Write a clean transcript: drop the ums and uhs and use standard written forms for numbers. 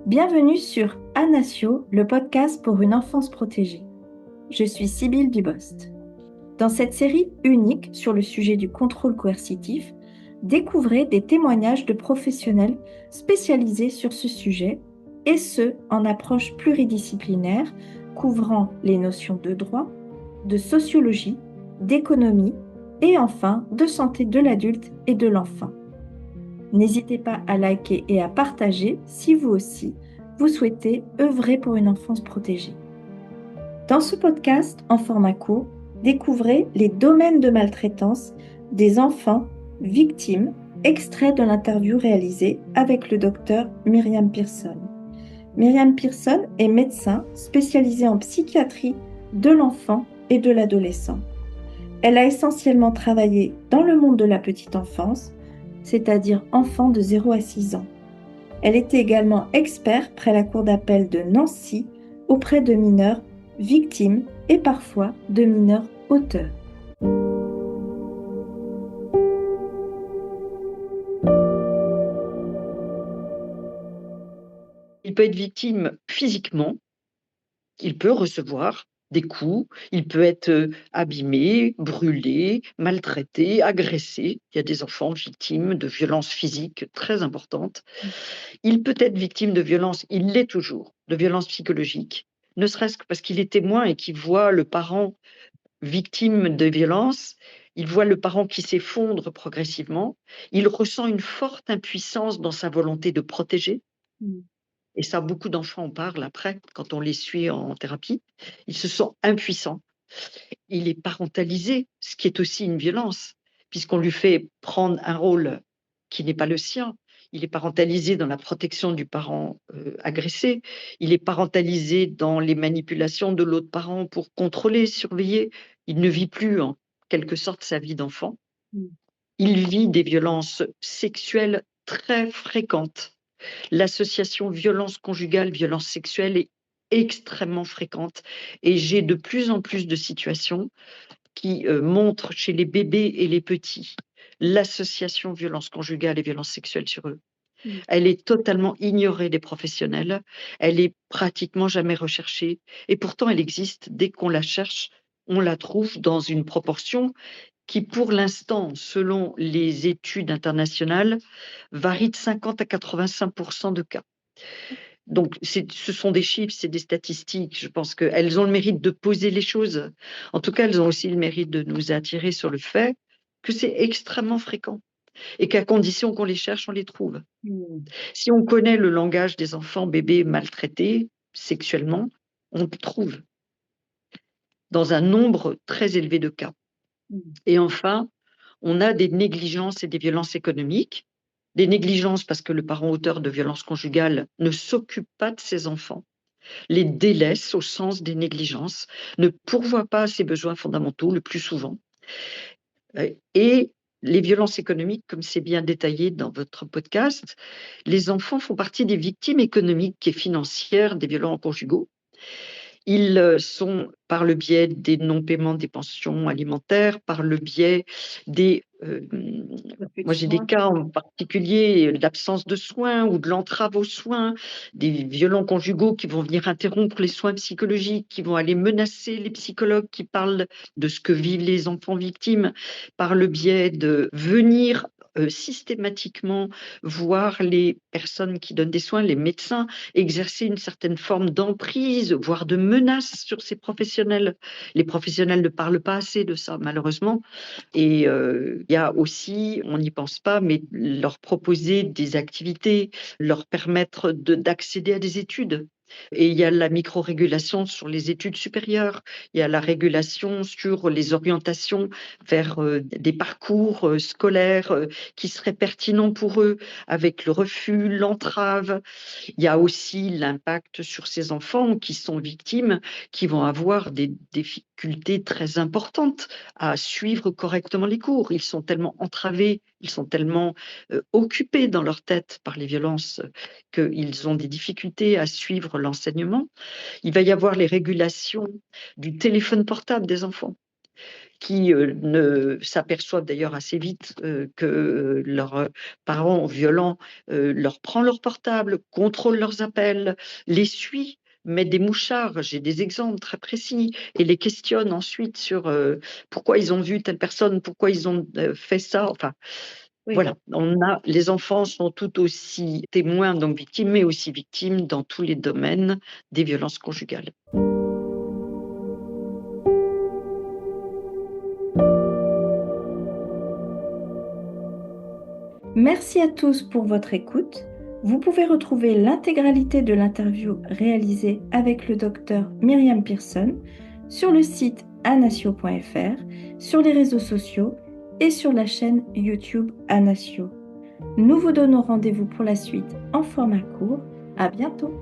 Bienvenue sur Anasio, le podcast pour une enfance protégée. Je suis Sybille Dubost. Dans cette série unique sur le sujet du contrôle coercitif, découvrez des témoignages de professionnels spécialisés sur ce sujet, et ce, en approche pluridisciplinaire, couvrant les notions de droit, de sociologie, d'économie et enfin de santé de l'adulte et de l'enfant. N'hésitez pas à liker et à partager si vous aussi, vous souhaitez œuvrer pour une enfance protégée. Dans ce podcast, en format court, découvrez les domaines de maltraitance des enfants victimes, extrait de l'interview réalisée avec le docteur Myriam Pearson. Myriam Pearson est médecin spécialisée en psychiatrie de l'enfant et de l'adolescent. Elle a essentiellement travaillé dans le monde de la petite enfance, c'est-à-dire enfants de 0 à 6 ans. Elle était également experte près la cour d'appel de Nancy auprès de mineurs victimes et parfois de mineurs auteurs. Il peut être victime physiquement, il peut recevoir des coups, il peut être abîmé, brûlé, maltraité, agressé. Il y a des enfants victimes de violences physiques très importantes. Il peut être victime de violences, il l'est toujours, de violences psychologiques, ne serait-ce que parce qu'il est témoin et qu'il voit le parent victime de violences, il voit le parent qui s'effondre progressivement, il ressent une forte impuissance dans sa volonté de protéger. Et ça, beaucoup d'enfants en parlent après, quand on les suit en thérapie. Ils se sentent impuissants. Il est parentalisé, ce qui est aussi une violence, puisqu'on lui fait prendre un rôle qui n'est pas le sien. Il est parentalisé dans la protection du parent agressé. Il est parentalisé dans les manipulations de l'autre parent pour contrôler, surveiller. Il ne vit plus, en quelque sorte, sa vie d'enfant. Il vit des violences sexuelles très fréquentes. L'association violence conjugale, violence sexuelle est extrêmement fréquente et j'ai de plus en plus de situations qui montrent chez les bébés et les petits l'association violence conjugale et violence sexuelle sur eux. Elle est totalement ignorée des professionnels, elle est pratiquement jamais recherchée et pourtant elle existe. Dès qu'on la cherche, on la trouve dans une proportion qui, pour l'instant, selon les études internationales, varie de 50 à 85% de cas. Donc, ce sont des chiffres, c'est des statistiques. Je pense qu'elles ont le mérite de poser les choses. En tout cas, elles ont aussi le mérite de nous attirer sur le fait que c'est extrêmement fréquent et qu'à condition qu'on les cherche, on les trouve. Si on connaît le langage des enfants bébés maltraités sexuellement, on le trouve dans un nombre très élevé de cas. Et enfin, on a des négligences et des violences économiques. Des négligences parce que le parent auteur de violences conjugales ne s'occupe pas de ses enfants, les délaisse au sens des négligences, ne pourvoit pas à ses besoins fondamentaux le plus souvent. Et les violences économiques, comme c'est bien détaillé dans votre podcast, les enfants font partie des victimes économiques et financières des violences conjugaux. Ils sont, par le biais des non-paiements des pensions alimentaires, par le biais des... moi, j'ai des cas en particulier d'absence de soins ou de l'entrave aux soins, des violents conjugaux qui vont venir interrompre les soins psychologiques, qui vont aller menacer les psychologues qui parlent de ce que vivent les enfants victimes, par le biais de venir systématiquement voir les personnes qui donnent des soins, les médecins, exercer une certaine forme d'emprise, voire de menace sur ces professionnels. Les professionnels ne parlent pas assez de ça, malheureusement. Et il y a aussi, on n'y pense pas, mais leur proposer des activités, leur permettre d'accéder à des études. Et il y a la micro-régulation sur les études supérieures, il y a la régulation sur les orientations vers des parcours scolaires qui seraient pertinents pour eux, avec le refus, l'entrave. Il y a aussi l'impact sur ces enfants qui sont victimes, qui vont avoir des difficultés très importantes à suivre correctement les cours. Ils sont tellement entravés, ils sont tellement occupés dans leur tête par les violences qu'ils ont des difficultés à suivre l'enseignement. Il va y avoir les régulations du téléphone portable des enfants. qui ne s'aperçoivent d'ailleurs assez vite que leurs parents violents leur prend leur portable, contrôle leurs appels, les suit, met des mouchards, j'ai des exemples très précis, et les questionne ensuite sur pourquoi ils ont vu telle personne, pourquoi ils ont fait ça. Enfin, Oui. voilà, les enfants sont tout aussi témoins, donc victimes, mais aussi victimes dans tous les domaines des violences conjugales. Merci à tous pour votre écoute. Vous pouvez retrouver l'intégralité de l'interview réalisée avec le docteur Myriam Pearson sur le site anasio.fr, sur les réseaux sociaux et sur la chaîne YouTube Anasio. Nous vous donnons rendez-vous pour la suite en format court. À bientôt!